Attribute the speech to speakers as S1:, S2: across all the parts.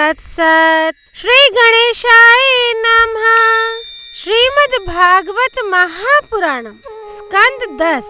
S1: तत्सत्। श्री गणेशाय नमः। श्रीमद् भागवत महापुराणम स्कंद 10।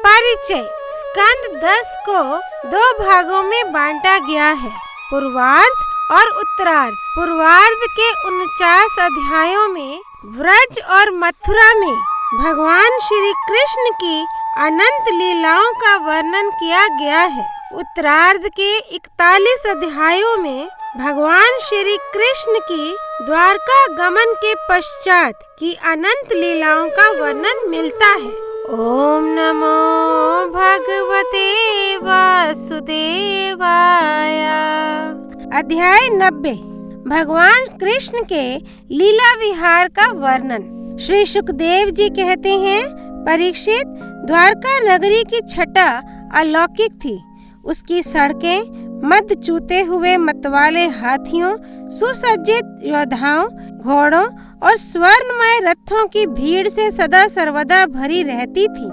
S1: परिचय। स्कंद 10 को 2 भागों में बांटा गया है, पूर्वार्ध और उत्तरार्ध। पूर्वार्ध के 49 अध्यायों में व्रज और मथुरा में भगवान श्री कृष्ण की अनंत लीलाओं का वर्णन किया गया है। उत्तरार्ध के 41 अध्यायों में भगवान श्री कृष्ण की द्वारका गमन के पश्चात की अनंत लीलाओं का वर्णन मिलता है। ओम नमो भगवते वासुदेवाय। अध्याय 90 भगवान कृष्ण के लीला विहार का वर्णन। श्री सुखदेव जी कहते हैं, परीक्षित, द्वारका नगरी की छटा अलौकिक थी। उसकी सड़कें मद चूते हुए मतवाले हाथियों, सुसज्जित योद्धाओं, घोड़ों और स्वर्णमय रथों की भीड़ से सदा सर्वदा भरी रहती थी।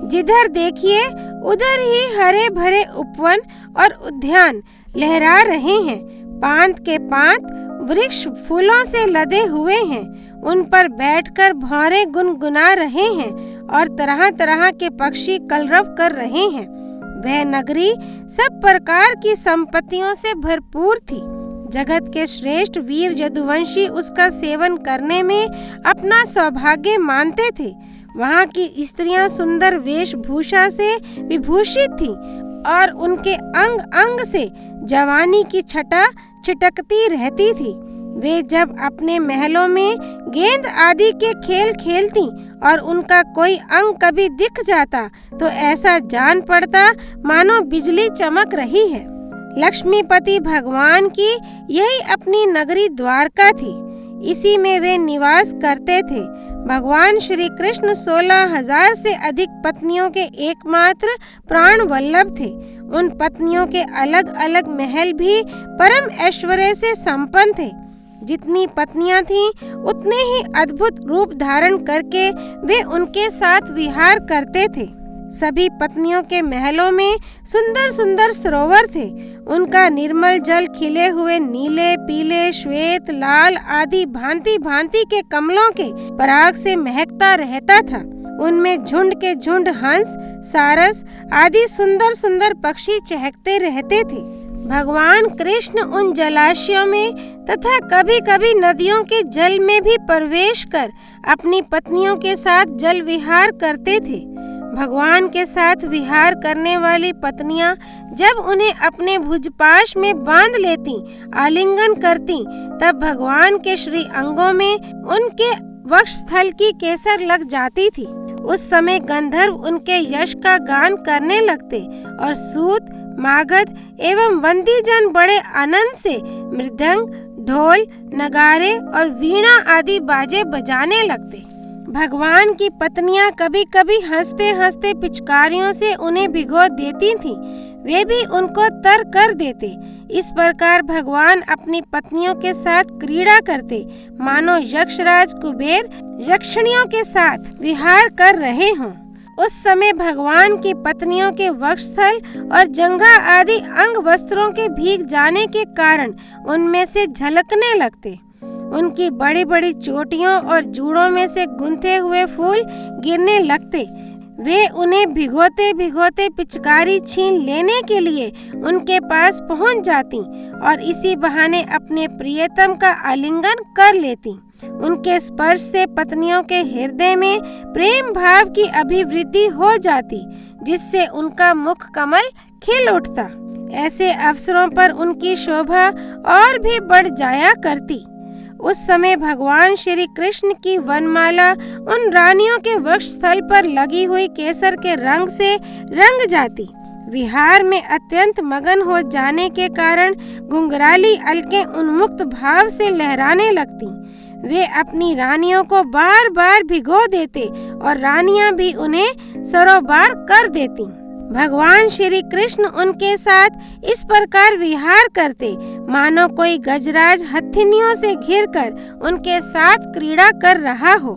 S1: जिधर देखिए उधर ही हरे भरे उपवन और उद्यान लहरा रहे हैं। पांत के पांत वृक्ष फूलों से लदे हुए हैं। उन पर बैठकर भौरे गुनगुना रहे हैं और तरह तरह के पक्षी कलरव कर रहे हैं। वह नगरी सब प्रकार की संपत्तियों से भरपूर थी। जगत के श्रेष्ठ वीर यदुवंशी उसका सेवन करने में अपना सौभाग्य मानते थे। वहाँ की स्त्रियां सुंदर वेशभूषा से विभूषित थीं और उनके अंग अंग से जवानी की छटा छिटकती रहती थी। वे जब अपने महलों में गेंद आदि के खेल खेलती और उनका कोई अंग कभी दिख जाता तो ऐसा जान पड़ता मानो बिजली चमक रही है। लक्ष्मीपति भगवान की यही अपनी नगरी द्वारका थी। इसी में वे निवास करते थे। भगवान श्री कृष्ण 16,000 से अधिक पत्नियों के एकमात्र प्राण वल्लभ थे। उन पत्नियों के अलग अलग महल भी परम ऐश्वर्य से संपन्न थे। जितनी पत्नियां थीं, उतने ही अद्भुत रूप धारण करके वे उनके साथ विहार करते थे। सभी पत्नियों के महलों में सुंदर सुंदर सरोवर थे। उनका निर्मल जल खिले हुए नीले, पीले, श्वेत, लाल आदि भांति भांति के कमलों के पराग से महकता रहता था। उनमें झुंड के झुंड हंस, सारस आदि सुंदर सुंदर पक्षी चहकते रहते थे। भगवान कृष्ण उन जलाशयों में तथा कभी कभी नदियों के जल में भी प्रवेश कर अपनी पत्नियों के साथ जल विहार करते थे। भगवान के साथ विहार करने वाली पत्नियां जब उन्हें अपने भुजपाश में बांध लेती, आलिंगन करती, तब भगवान के श्री अंगों में उनके वक्षस्थल की केसर लग जाती थी। उस समय गंधर्व उनके यश का गान करने लगते और सूत, मागध एवं वंदी जन बड़े आनंद से मृदंग, ढोल, नगारे और वीणा आदि बाजे बजाने लगते। भगवान की पत्नियां कभी कभी हंसते हंसते पिचकारियों से उन्हें भिगो देती थीं। वे भी उनको तर कर देते। इस प्रकार भगवान अपनी पत्नियों के साथ क्रीड़ा करते, मानो यक्षराज कुबेर यक्षिणियों के साथ विहार कर रहे हों। उस समय भगवान की पत्नियों के वक्षस्थल और जंघा आदि अंग वस्त्रों के भीग जाने के कारण उनमें से झलकने लगते। उनकी बड़ी बड़ी चोटियों और जूड़ों में से गुंथे हुए फूल गिरने लगते। वे उन्हें भिगोते भिगोते पिचकारी छीन लेने के लिए उनके पास पहुंच जाती और इसी बहाने अपने प्रियतम का आलिंगन कर लेती। उनके स्पर्श से पत्नियों के हृदय में प्रेम भाव की अभिवृद्धि हो जाती, जिससे उनका मुख कमल खिल उठता। ऐसे अवसरों पर उनकी शोभा और भी बढ़ जाया करती। उस समय भगवान श्री कृष्ण की वनमाला उन रानियों के वक्षस्थल पर लगी हुई केसर के रंग से रंग जाती। विहार में अत्यंत मगन हो जाने के कारण घुंघराली अलकें उन्मुक्त भाव से लहराने लगती। वे अपनी रानियों को बार बार भिगो देते और रानियां भी उन्हें सरोबार कर देती। भगवान श्री कृष्ण उनके साथ इस प्रकार विहार करते, मानो कोई गजराज हथिनियों से घिरकर उनके साथ क्रीड़ा कर रहा हो।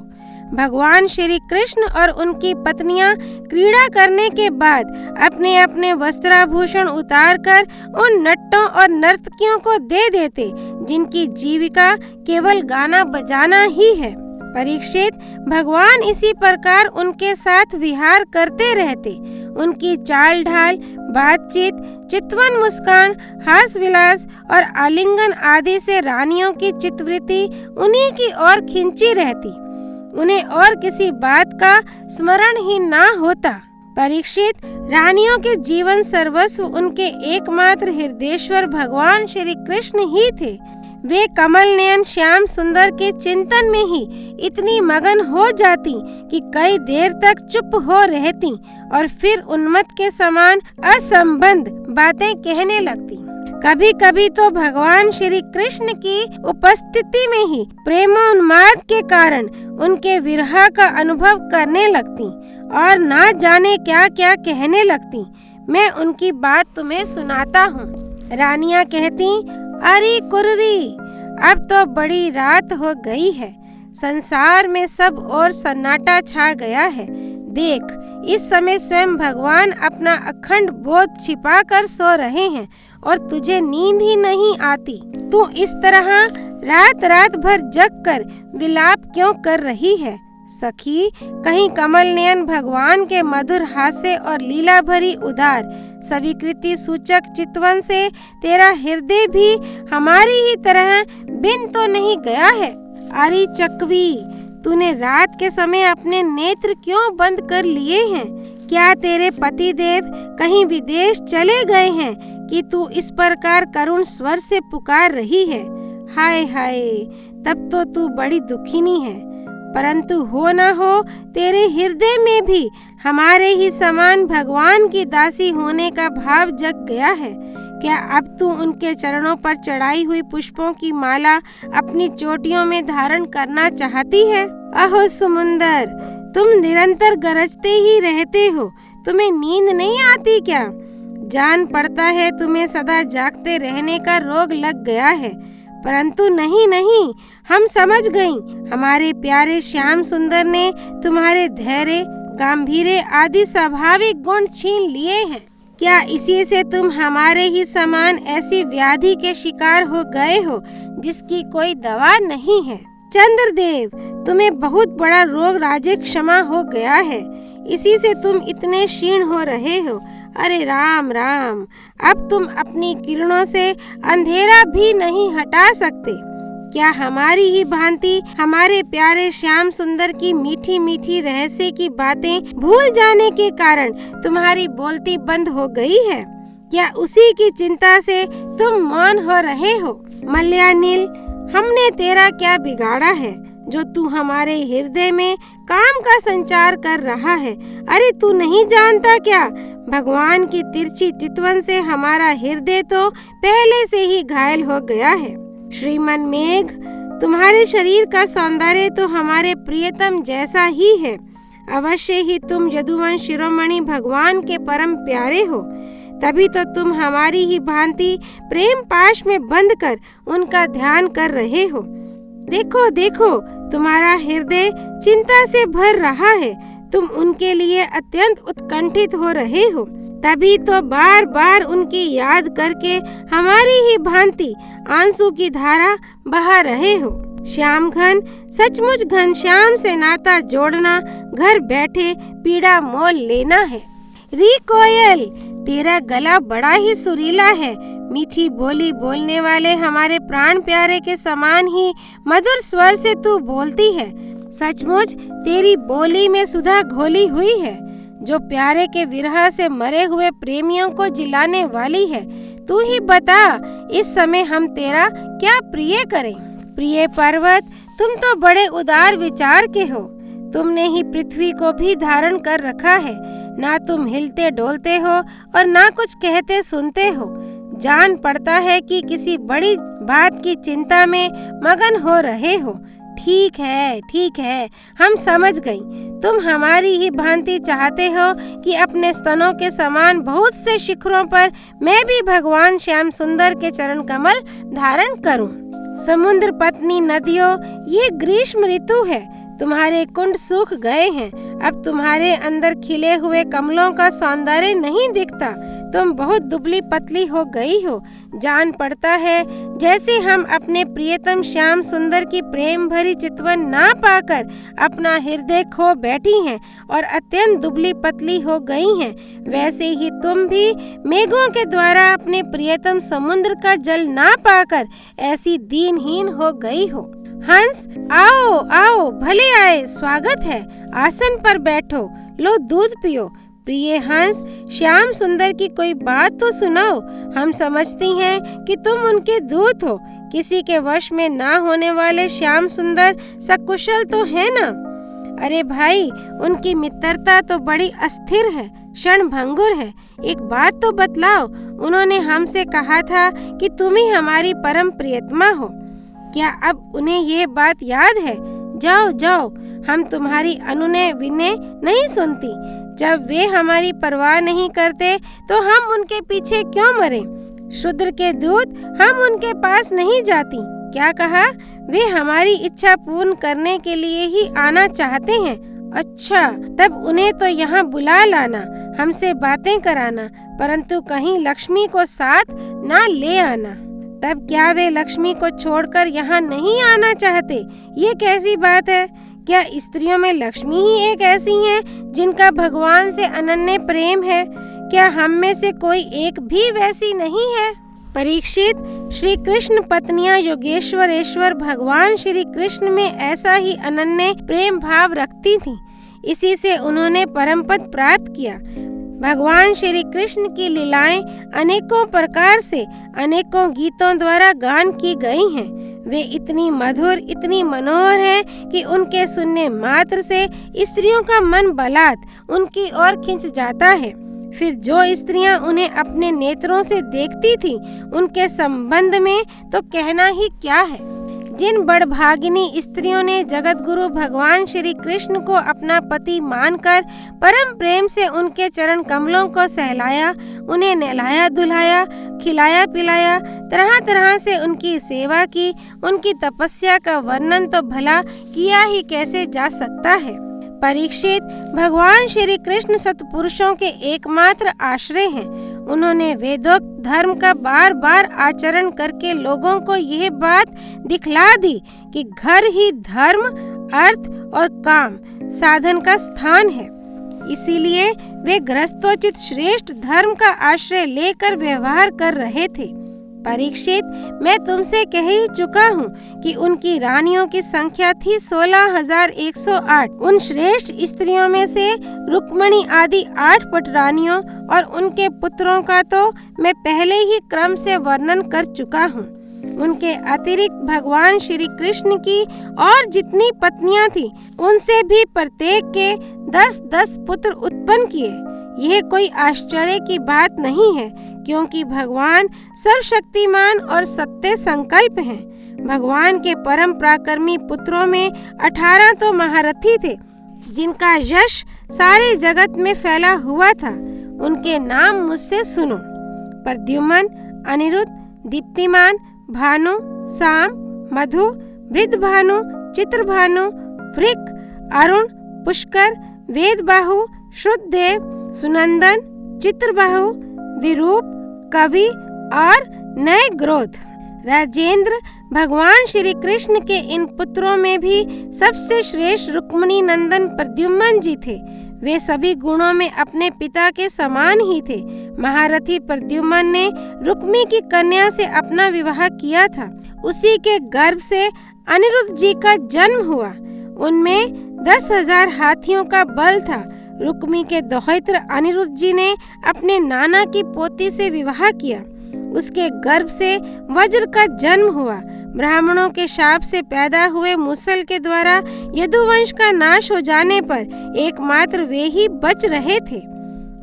S1: भगवान श्री कृष्ण और उनकी पत्नियां क्रीड़ा करने के बाद अपने अपने वस्त्राभूषण उतारकर उन नट्टों और नर्तकियों को दे देते, जिनकी जीविका केवल गाना बजाना ही है। परीक्षित, भगवान इसी प्रकार उनके साथ विहार करते रहते। उनकी चाल ढाल, बातचीत, चितवन मुस्कान, हास विलास और आलिंगन आदि से रानियों की चित्तवृत्ति उन्हीं की ओर खिंची रहती। उन्हें और किसी बात का स्मरण ही ना होता। परीक्षित, रानियों के जीवन सर्वस्व उनके एकमात्र हृदयेश्वर भगवान श्री कृष्ण ही थे। वे कमल नयन श्याम सुंदर के चिंतन में ही इतनी मगन हो जाती कि कई देर तक चुप हो रहती और फिर उन्मत्त के समान असंबद्ध बातें कहने लगती। कभी कभी तो भगवान श्री कृष्ण की उपस्थिति में ही प्रेमोन्माद के कारण उनके विरह का अनुभव करने लगती और ना जाने क्या क्या कहने लगती। मैं उनकी बात तुम्हें सुनाता हूँ। रानियां कहती, अरे कुर्री, अब तो बड़ी रात हो गई है। संसार में सब और सन्नाटा छा गया है। देख, इस समय स्वयं भगवान अपना अखंड बोध छिपा कर सो रहे हैं और तुझे नींद ही नहीं आती। तू इस तरह रात रात भर जग कर विलाप क्यों कर रही है? सखी, कहीं कमल नयन भगवान के मधुर हास्य और लीला भरी उदार स्वीकृति सूचक चितवन से तेरा हृदय भी हमारी ही तरह बिन तो नहीं गया है? अरे चकवी, तूने रात के समय अपने नेत्र क्यों बंद कर लिए हैं? क्या तेरे पति देव कहीं विदेश चले गए हैं कि तू इस प्रकार करुण स्वर से पुकार रही है? हाय हाय, तब तो तू बड़ी दुखिनी है। परंतु हो न हो, तेरे हृदय में भी हमारे ही समान भगवान की दासी होने का भाव जग गया है। क्या अब तू उनके चरणों पर चढ़ाई हुई पुष्पों की माला अपनी चोटियों में धारण करना चाहती है? अहो समुंदर, तुम निरंतर गरजते ही रहते हो। तुम्हें नींद नहीं आती क्या? जान पड़ता है तुम्हें सदा जागते रहने का रोग लग गया है। परंतु नहीं नहीं, हम समझ गईं। हमारे प्यारे श्याम सुंदर ने तुम्हारे धैर्य, गांभीर्य आदि स्वाभाविक गुण छीन लिए हैं। क्या इसी से तुम हमारे ही समान ऐसी व्याधि के शिकार हो गए हो जिसकी कोई दवा नहीं है? चंद्रदेव, तुम्हें बहुत बड़ा रोग राजे क्षमा हो गया है। इसी से तुम इतने क्षीण हो रहे हो। अरे राम राम, अब तुम अपनी किरणों से अंधेरा भी नहीं हटा सकते। क्या हमारी ही भांति हमारे प्यारे श्याम सुंदर की मीठी मीठी रहस्य की बातें भूल जाने के कारण तुम्हारी बोलती बंद हो गई है? क्या उसी की चिंता से तुम मौन हो रहे हो? मलयानिल, हमने तेरा क्या बिगाड़ा है जो तू हमारे हृदय में काम का संचार कर रहा है? अरे तू नहीं जानता क्या, भगवान की तिरछी चितवन से हमारा हृदय तो पहले से ही घायल हो गया है। श्रीमन मेघ, तुम्हारे शरीर का सौंदर्य तो हमारे प्रियतम जैसा ही है। अवश्य ही तुम यदुवंश शिरोमणि भगवान के परम प्यारे हो। तभी तो तुम हमारी ही भांति प्रेम पाश में बंद कर उनका ध्यान कर रहे हो। देखो देखो, तुम्हारा हृदय चिंता से भर रहा है। तुम उनके लिए अत्यंत उत्कंठित हो रहे हो। तभी तो बार बार उनकी याद करके हमारी ही भांति आंसू की धारा बहा रहे हो। श्याम घन, सचमुच घनश्याम से नाता जोड़ना घर बैठे पीड़ा मोल लेना है। री कोयल, तेरा गला बड़ा ही सुरीला है। मीठी बोली बोलने वाले हमारे प्राण प्यारे के समान ही मधुर स्वर से तू बोलती है। सचमुच तेरी बोली में सुधा घोली हुई है, जो प्यारे के विरह से मरे हुए प्रेमियों को जिलाने वाली है। तू ही बता, इस समय हम तेरा क्या प्रिय करें? प्रिय पर्वत, तुम तो बड़े उदार विचार के हो। तुमने ही पृथ्वी को भी धारण कर रखा है। ना तुम हिलते डोलते हो और ना कुछ कहते सुनते हो। जान पड़ता है कि किसी बड़ी बात की चिंता में मगन हो रहे हो। ठीक है, हम समझ गई। तुम हमारी ही भांति चाहते हो कि अपने स्तनों के समान बहुत से शिखरों पर मैं भी भगवान श्याम सुंदर के चरण कमल धारण करूं। समुद्र पत्नी नदियों, ये ग्रीष्म ऋतु है। तुम्हारे कुंड सूख गए हैं। अब तुम्हारे अंदर खिले हुए कमलों का सौंदर्य नहीं दिखता। तुम बहुत दुबली पतली हो गई हो। जान पड़ता है जैसे हम अपने प्रियतम श्याम सुंदर की प्रेम भरी चितवन ना पाकर अपना हृदय खो बैठी हैं और अत्यंत दुबली पतली हो गई हैं, वैसे ही तुम भी मेघों के द्वारा अपने प्रियतम समुद्र का जल ना पाकर ऐसी दीनहीन हो गई हो। हंस, आओ आओ, भले आए, स्वागत है, आसन पर बैठो, लो दूध पियो। प्रिय हंस, श्याम सुंदर की कोई बात तो सुनाओ। हम समझती हैं कि तुम उनके दूत हो। किसी के वश में ना होने वाले श्याम सुंदर सकुशल तो है ना? अरे भाई, उनकी मित्रता तो बड़ी अस्थिर है, क्षणभंगुर है। एक बात तो बतलाओ, उन्होंने हमसे कहा था कि तुम ही हमारी परम प्रियतमा हो। क्या अब उन्हें ये बात याद है? जाओ जाओ, हम तुम्हारी अनुनय विनय नहीं सुनती। जब वे हमारी परवाह नहीं करते तो हम उनके पीछे क्यों मरें? शूद्र के दूत, हम उनके पास नहीं जाती। क्या कहा? वे हमारी इच्छा पूर्ण करने के लिए ही आना चाहते हैं। अच्छा, तब उन्हें तो यहाँ बुला लाना, हमसे बातें कराना, परंतु कहीं लक्ष्मी को साथ ना ले आना। तब क्या वे लक्ष्मी को छोड़कर यहाँ नहीं आना चाहते? ये कैसी बात है? क्या स्त्रियों में लक्ष्मी ही एक ऐसी हैं जिनका भगवान से अनन्य प्रेम है? क्या हम में से कोई एक भी वैसी नहीं है? परीक्षित, श्री कृष्ण पत्नियां योगेश्वरेश्वर भगवान श्री कृष्ण में ऐसा ही अनन्य प्रेम भाव रखती थीं। इसी से उन्होंने परम पद प्राप्त किया। भगवान श्री कृष्ण की लीलाएं अनेकों प्रकार से अनेकों गीतों द्वारा गान की गई हैं। वे इतनी मधुर, इतनी मनोहर हैं कि उनके सुनने मात्र से स्त्रियों का मन बलात् उनकी ओर खिंच जाता है। फिर जो स्त्रियां उन्हें अपने नेत्रों से देखती थीं, उनके संबंध में तो कहना ही क्या है। जिन बड़भागिनी स्त्रियों ने जगत गुरु भगवान श्री कृष्ण को अपना पति मानकर परम प्रेम से उनके चरण कमलों को सहलाया, उन्हें नहलाया धुलाया, खिलाया पिलाया, तरह तरह से उनकी सेवा की, उनकी तपस्या का वर्णन तो भला किया ही कैसे जा सकता है। परीक्षित, भगवान श्री कृष्ण सत्पुरुषों के एकमात्र आश्रय हैं। उन्होंने वेदोक्त धर्म का बार बार आचरण करके लोगों को यह बात दिखला दी कि घर ही धर्म, अर्थ और काम साधन का स्थान है। इसीलिए वे गृहस्थोचित श्रेष्ठ धर्म का आश्रय लेकर व्यवहार कर रहे थे। परीक्षित, मैं तुमसे कह ही चुका हूँ कि उनकी रानियों की संख्या थी 16,108। उन श्रेष्ठ स्त्रियों में से रुक्मिणी आदि 8 पटरानियों और उनके पुत्रों का तो मैं पहले ही क्रम से वर्णन कर चुका हूँ। उनके अतिरिक्त भगवान श्री कृष्ण की और जितनी पत्नियां थीं, उनसे भी प्रत्येक के 10-10 पुत्र उत्पन्न किए। यह कोई आश्चर्य की बात नहीं है, क्योंकि भगवान सर्वशक्तिमान और सत्य संकल्प हैं। भगवान के परम पराक्रमी पुत्रों में 18 तो महारथी थे, जिनका यश सारे जगत में फैला हुआ था। उनके नाम मुझसे सुनो: प्रद्युम्न, अनिरुद्ध, दीप्तिमान, भानु, साम, मधु, वृद्धभानु, चित्रभानु, वृक, अरुण, पुष्कर, वेदबाहु, श्रुतदेव, सुनंदन, चित्रबाहु, विरूप, कवि और नए ग्रोध। राजेंद्र, भगवान श्री कृष्ण के इन पुत्रों में भी सबसे श्रेष्ठ रुक्मिणी नंदन प्रद्युम्न जी थे। वे सभी गुणों में अपने पिता के समान ही थे। महारथी प्रद्युम्न ने रुक्मी की कन्या से अपना विवाह किया था। उसी के गर्भ से अनिरुद्ध जी का जन्म हुआ। उनमें 10,000 हाथियों का बल था। रुक्मी के दोहित्र अनिरुद्ध जी ने अपने नाना की पोती से विवाह किया। उसके गर्भ से वज्र का जन्म हुआ। ब्राह्मणों के शाप से पैदा हुए मुसल के द्वारा यदुवंश का नाश हो जाने पर एकमात्र वे ही बच रहे थे।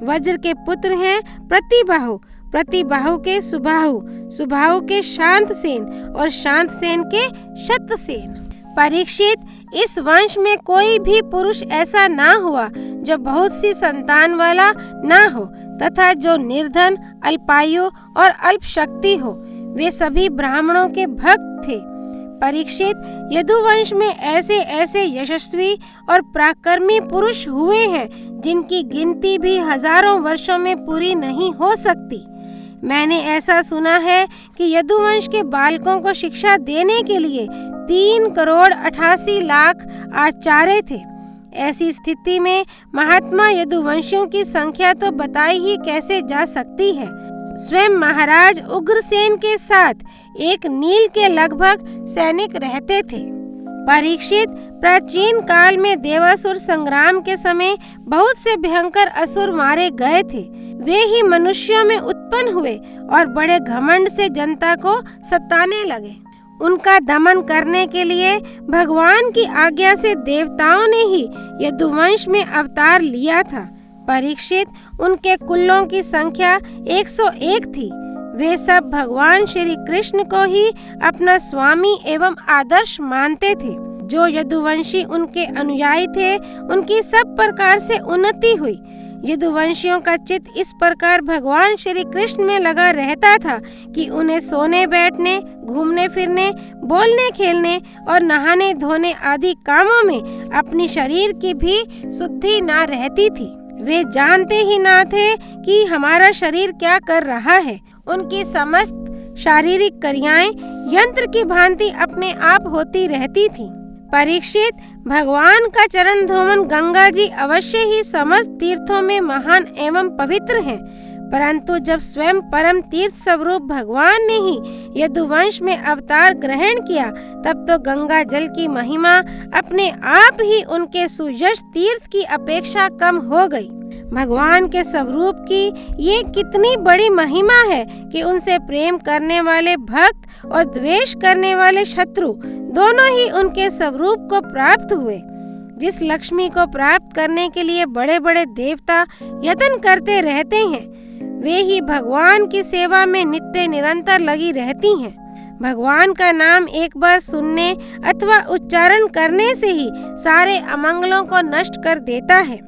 S1: वज्र के पुत्र हैं प्रतिबाहु, प्रतिबाहु के सुबाहु, सुबाहु के शांतसेन और शांतसेन के शतसेन। परीक्षित, इस वंश में कोई भी पुरुष ऐसा ना हुआ जो बहुत सी संतान वाला ना हो तथा जो निर्धन, अल्पायु और अल्प शक्ति हो। वे सभी ब्राह्मणों के भक्त थे। परीक्षित, यदुवंश में ऐसे ऐसे यशस्वी और पराक्रमी पुरुष हुए हैं जिनकी गिनती भी हजारों वर्षों में पूरी नहीं हो सकती। मैंने ऐसा सुना है कि यदुवंश के बालकों को शिक्षा देने के लिए 3,88,00,000 आचार्य थे। ऐसी स्थिति में महात्मा यदुवंशियों की संख्या तो बताई ही कैसे जा सकती है। स्वयं महाराज उग्रसेन के साथ एक नील के लगभग सैनिक रहते थे। परीक्षित, प्राचीन काल में देवासुर संग्राम के समय बहुत से भयंकर असुर मारे गए थे। वे ही मनुष्यों में उत्पन्न हुए और बड़े घमंड से जनता को सताने लगे। उनका दमन करने के लिए भगवान की आज्ञा से देवताओं ने ही यदुवंश में अवतार लिया था। परीक्षित, उनके कुलों की संख्या 101 थी। वे सब भगवान श्री कृष्ण को ही अपना स्वामी एवं आदर्श मानते थे। जो यदुवंशी उनके अनुयायी थे, उनकी सब प्रकार से उन्नति हुई। यदुवंशियों का चित्त इस प्रकार भगवान श्री कृष्ण में लगा रहता था कि उन्हें सोने बैठने, घूमने फिरने, बोलने खेलने और नहाने धोने आदि कामों में अपनी शरीर की भी शुद्धि न रहती थी। वे जानते ही ना थे कि हमारा शरीर क्या कर रहा है। उनकी समस्त शारीरिक क्रियाएं यंत्र की भांति अपने आप होती रहती थी। परीक्षित, भगवान का चरण धोवन गंगा जी अवश्य ही समस्त तीर्थों में महान एवं पवित्र हैं, परंतु जब स्वयं परम तीर्थ स्वरूप भगवान ने ही यदुवंश में अवतार ग्रहण किया, तब तो गंगा जल की महिमा अपने आप ही उनके सुयश तीर्थ की अपेक्षा कम हो गई। भगवान के स्वरूप की ये कितनी बड़ी महिमा है कि उनसे प्रेम करने वाले भक्त और द्वेष करने वाले शत्रु दोनों ही उनके स्वरूप को प्राप्त हुए। जिस लक्ष्मी को प्राप्त करने के लिए बड़े बड़े देवता यत्न करते रहते हैं, वे ही भगवान की सेवा में नित्य निरंतर लगी रहती हैं। भगवान का नाम एक बार सुनने अथवा उच्चारण करने से ही सारे अमंगलों को नष्ट कर देता है।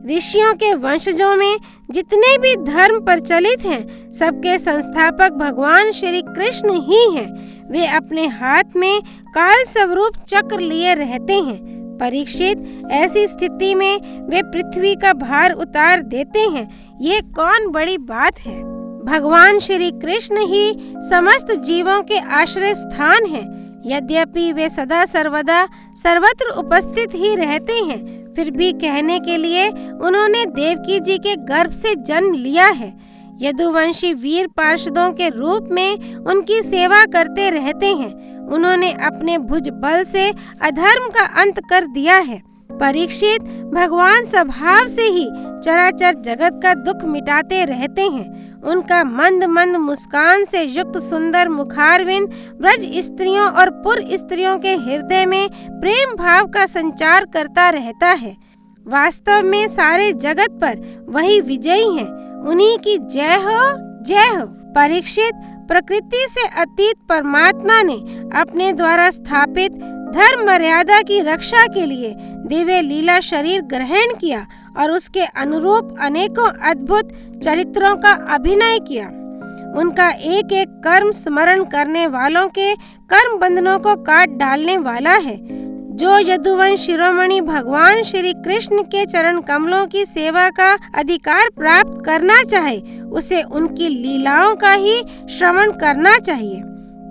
S1: ऋषियों के वंशजों में जितने भी धर्म प्रचलित हैं, सबके संस्थापक भगवान श्री कृष्ण ही हैं। वे अपने हाथ में काल स्वरूप चक्र लिए रहते हैं। परीक्षित, ऐसी स्थिति में वे पृथ्वी का भार उतार देते हैं। ये कौन बड़ी बात है। भगवान श्री कृष्ण ही समस्त जीवों के आश्रय स्थान हैं। यद्यपि वे सदा सर्वदा सर्वत्र उपस्थित ही रहते हैं, फिर भी कहने के लिए उन्होंने देवकी जी के गर्भ से जन्म लिया है। यदुवंशी वीर पार्षदों के रूप में उनकी सेवा करते रहते हैं। उन्होंने अपने भुज बल से अधर्म का अंत कर दिया है। परीक्षित, भगवान स्वभाव से ही चराचर जगत का दुख मिटाते रहते हैं। उनका मंद मंद मुस्कान से युक्त सुंदर मुखारविंद ब्रज स्त्रियों और पुर स्त्रियों के हृदय में प्रेम भाव का संचार करता रहता है। वास्तव में सारे जगत पर वही विजयी हैं। उन्हीं की जय हो, जय हो। परीक्षित, प्रकृति से अतीत परमात्मा ने अपने द्वारा स्थापित धर्म मर्यादा की रक्षा के लिए दिव्य लीला शरीर ग्रहण किया और उसके अनुरूप अनेकों अद्भुत चरित्रों का अभिनय किया। उनका एक एक कर्म स्मरण करने वालों के कर्म बंधनों को काट डालने वाला है। जो यदुवंश शिरोमणि भगवान श्री कृष्ण के चरण कमलों की सेवा का अधिकार प्राप्त करना चाहे, उसे उनकी लीलाओं का ही श्रवण करना चाहिए।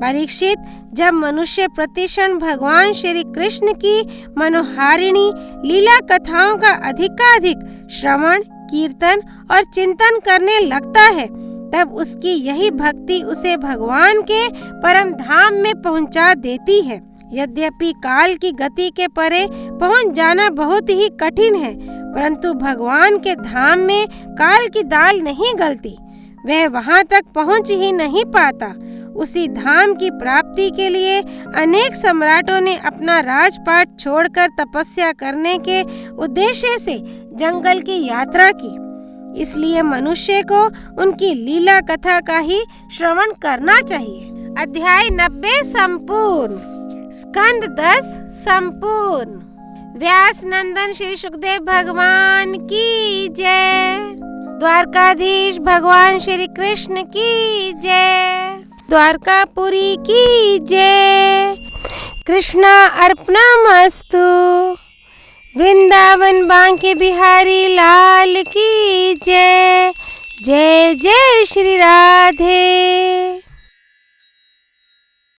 S1: परीक्षित, जब मनुष्य प्रतिक्षण भगवान श्री कृष्ण की मनोहारिणी लीला कथाओं का अधिकाधिक श्रवण, कीर्तन और चिंतन करने लगता है, तब उसकी यही भक्ति उसे भगवान के परम धाम में पहुंचा देती है। यद्यपि काल की गति के परे पहुंच जाना बहुत ही कठिन है, परंतु भगवान के धाम में काल की दाल नहीं गलती। वह वहां तक पहुंच ही नहीं पाता। उसी धाम की प्राप्ति के लिए अनेक सम्राटों ने अपना राजपाट छोड़कर तपस्या करने के उद्देश्य से जंगल की यात्रा की। इसलिए मनुष्य को उनकी लीला कथा का ही श्रवण करना चाहिए। अध्याय 90 संपूर्ण। स्कंद 10 संपूर्ण। व्यास नंदन श्री सुखदेव भगवान की जय। द्वारकाधीश भगवान श्री कृष्ण की जय। द्वारकापुरी की जय। कृष्णा अर्पणमस्तु। वृंदावन बांके बिहारी लाल की जय। जय जय श्री राधे।